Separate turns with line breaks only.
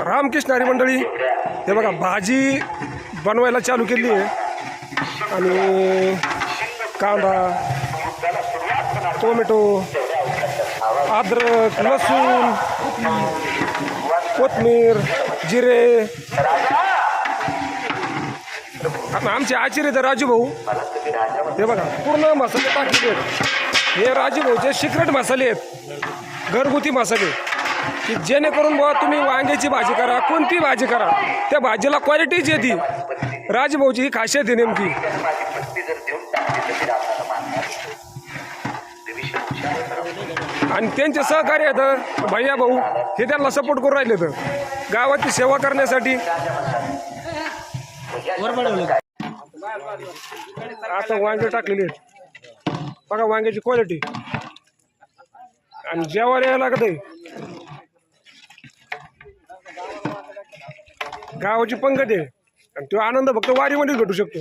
रामकृष्ण हरी मंडळी, हे बघा भाजी बनवायला चालू केली आहे आणि कांदा, टोमॅटो, अद्रक, लसूण, कोथमीर, जिरे. आमचे आचार्य तर राजू भाऊ, हे बघा पूर्ण मसाले टाकलेले आहेत. हे राजू भाऊचे सिक्रेट मसाले आहेत, घरगुती मसाले, की जेणेकरून बुवा तुम्ही वांग्याची भाजी करा, कोणती भाजी करा, त्या भाजीला क्वालिटीच येते. राजू भाऊची ही खासियत आहे नेमकी. आणि त्यांचे सहकार्य आहेत भैया भाऊ, हे त्यांना सपोर्ट करून राहिले तर गावाची सेवा करण्यासाठी. आता वांगे टाकलेले आहेत बघा, वांग्याची क्वालिटी आणि जेवायला यायला लागत आहे. गावाची पंगत आहे आणि तो आनंद फक्त वारीमध्येच भेटू शकतो.